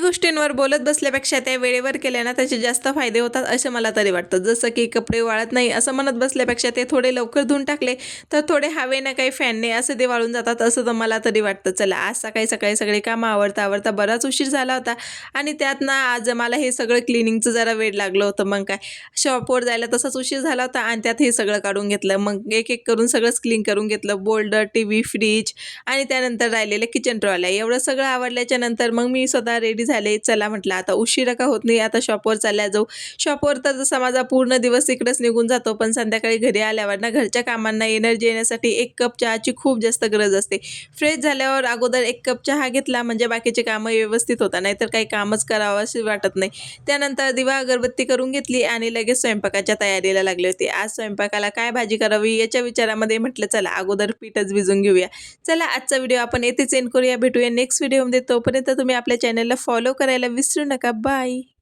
गोष्टींवर बोलत बसल्यापेक्षा त्या वेळेवर केल्या ना त्याचे जास्त फायदे होतात असं मला तरी वाटतं. जसं की कपडे वाळत नाही असं म्हणत बसल्यापेक्षा ते थोडे लवकर धुवून टाकले तर थोडे हवेनं काही फॅनने असं ते वाळून जातात असं तर मला तरी वाटतं. चला आज सकाळी सकाळी सगळे कामं आवरता बराच उशीर झाला होता आणि त्यात ना आज मला हे सगळं क्लिनिंगचं जरा वेळ लागलं होतं. मग काय शॉपवर जायला तसाच उशीर झाला होता आणि त्यात हे सगळं काढून घेतलं. मग एक एक करून सगळंच क्लीन करून घेतलं. बोल्ड, टीव्ही, फ्रीज आणि त्यानंतर राहिलेले किचन ट्रॉल्या एवढं सगळं आवरल्याच्या नंतर मग मी स्वतः रेडी झाले. चला म्हटलं आता उशिरा का होत नाही, आता शॉपवर चालल्या जाऊ. शॉपवर तर जसा माझा पूर्ण दिवस इकडेच निघून जातो, पण संध्याकाळी घरी आल्यावर ना घरच्या कामांना एनर्जी येण्यासाठी 1 कप चहाची खूप जास्त गरज असते. फ्रेश झाल्यावर अगोदर 1 कप चहा घेतला म्हणजे बाकीचे कामं व्यवस्थित होतात, नाहीतर काही कामच करावं असे वाटत नाही. त्यानंतर दिवा अगरबत्ती करून घेतली आणि लगेच स्वयंपाकाच्या तयारीला लागले होते. आज स्वयंपाकाला काय भाजी करावी याच्या विचारामध्ये म्हटलं चला अगोदर पीठच भिजून घेऊया. चला आजचा व्हिडिओ आपण येथेच एंड करूया. भेटूया नेक्स्ट व्हिडिओमध्ये. तोपर्यंत तुम्ही आपल्या चॅनलला फॉलो करायला विसरू नका. बाय.